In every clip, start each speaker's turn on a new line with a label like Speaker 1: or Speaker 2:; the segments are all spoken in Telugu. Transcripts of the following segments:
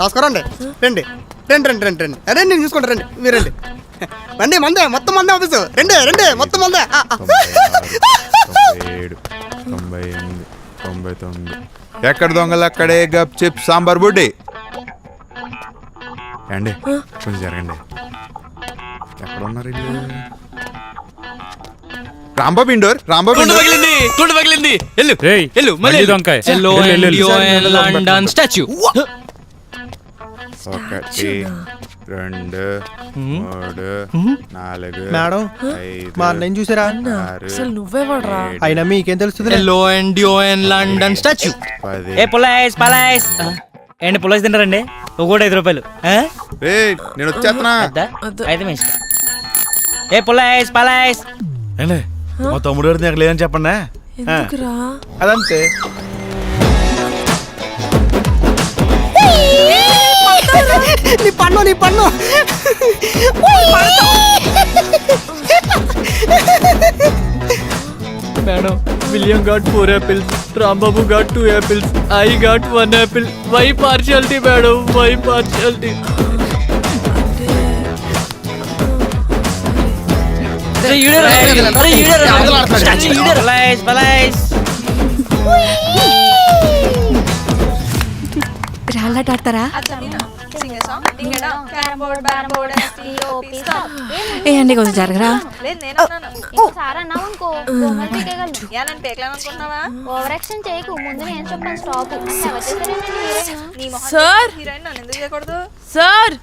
Speaker 1: రాసుకోరండి. రండి రండి రండి రండి రండి రండి నేను చూసుకుంటా రండి మీరు రండి రండి మందే మొత్తం మందే ఆఫీసు రండి రండి మొత్తం మందే
Speaker 2: 97, 98, 99. ఎక్కడ దొంగలు అక్కడే గప్ చిప్ సాంబార్ బుడ్డి. అండి కొంచెం జరగండి. ఎక్కడ ఉన్నారు ఇల్లు? రాంబాబు ఇండోర్. రాంబాబు
Speaker 3: గుండు పగిలింది. ఎల్లు ఎల్లు మళ్ళీ
Speaker 4: దొంకాయ.
Speaker 3: London statue.
Speaker 2: 1, 2, 3, 4,
Speaker 1: మేడం
Speaker 2: 5,
Speaker 1: మా అన్నయ్య చూసారా?
Speaker 2: 6,
Speaker 5: అసలు నువ్వే వాడరా?
Speaker 1: అయినా మీకేం తెలుస్తుంది?
Speaker 3: London statue.
Speaker 2: 10.
Speaker 4: ఏ పులాయిస్ పలాయిస్ ఏంటి పులాయిస్ తింటారండి? ఒకటి 5 రూపాయలు.
Speaker 2: నేను వచ్చేస్తున్నా.
Speaker 4: అయితే మీ ఇష్టం. ఏ పులాయిస్ పలాయిస్
Speaker 6: మా తమ్ముడు గారిని అక్కడ లేదని చెప్పండి.
Speaker 5: ఎందుకురా?
Speaker 6: అదంతే.
Speaker 1: నీ పన్ను నీ పన్ను
Speaker 3: madam William got 4 apples, Rambabu got 2 apples, I got 1 apple. Why partiality madam, why partiality?
Speaker 4: పలాయిస్ పలాయిస్
Speaker 5: రాళ్ళాట ఆడతారా? ఏ అండి కొంచెం జరగరా? సార్ సార్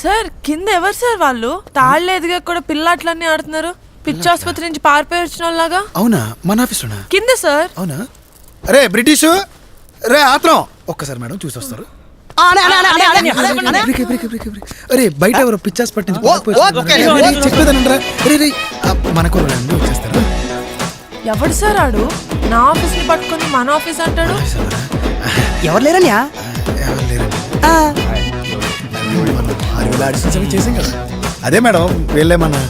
Speaker 5: సార్ కింద ఎవరు సార్ వాళ్ళు? తాళ్ళ ఎదిగా కూడా పిల్లాట్లన్నీ ఆడుతున్నారు. పిచ్చి ఆసుపత్రి నుంచి పారిపోయి వచ్చిన వాళ్ళగా.
Speaker 6: అవునా? మన ఆఫీస్లోనా?
Speaker 5: కింద సార్.
Speaker 6: అవునా? అరే బ్రిటిష్ రే ఆత్రం ఒక్కసారి మేడం చూసి వస్తారు. అరే బయట ఎవరో పిచ్చాస్ పట్టించి చెప్పేదానంటారా? మనకు వచ్చేస్తారు.
Speaker 5: ఎవడు సార్ ఆడు? నా ఆఫీస్ ని పట్టుకొని మన ఆఫీస్ అంటాడు.
Speaker 1: ఎవరు లేరనియా?
Speaker 6: ఎవరు లేరండి. చేసాం కదా. అదే మేడం వెళ్ళేమన్నా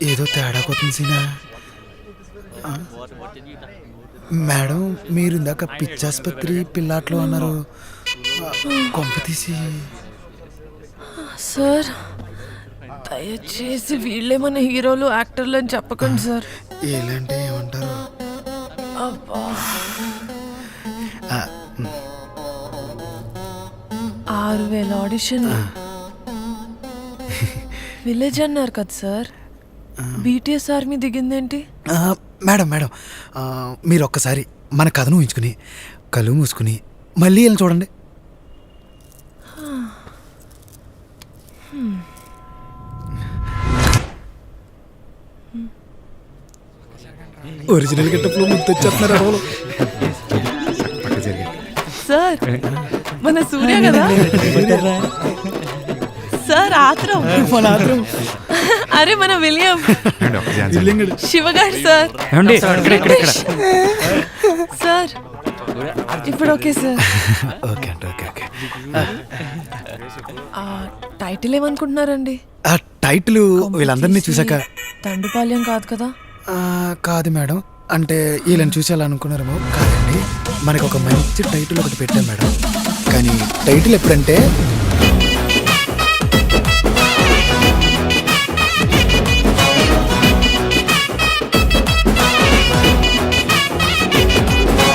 Speaker 6: ఏదో తేడా కొత్తుంది సీనా. మేడం మీరు ఇందాక పిచ్చాసుపత్రి పిల్లాట్లో అన్నారు. కొంప తీసి
Speaker 5: సార్ దయచేసి వీళ్ళేమన్నా హీరోలు యాక్టర్లు అని చెప్పకండి సార్.
Speaker 6: ఎలాంటి ఏమంటారు?
Speaker 5: 6,000 ఆడిషన్. విలేజ్ అన్నారు కదా సార్. బీటీఎస్ ఆర్మీ దిగిందేంటి?
Speaker 6: మేడం మేడం మీరు ఒక్కసారి మన కథను ఊహించుకుని కళ్ళు మూసుకుని మళ్ళీ వెళ్ళి చూడండి. ఒరిజినల్ గెటప్లో ముద్దొచ్చేస్తున్నారు
Speaker 5: సార్. మన సూర్య కదా సార్? ఆత్రం. అరే మన విలియం శివగాడు సార్. సార్ ఇప్పుడు ఓకే సార్.
Speaker 6: ఓకే అండి ఓకే ఓకే.
Speaker 5: టైటిల్ ఏమనుకుంటున్నారండి?
Speaker 6: ఆ టైటిల్ వీళ్ళందరినీ చూసాక
Speaker 5: దండుపాల్యం కాదు కదా?
Speaker 6: కాదు మేడం. అంటే వీళ్ళని చూసేయాలనుకున్నారేమో. కాదండి, మనకు ఒక మంచి టైటిల్ ఒకటి పెట్టాం మేడం. కానీ టైటిల్ ఎప్పుడంటే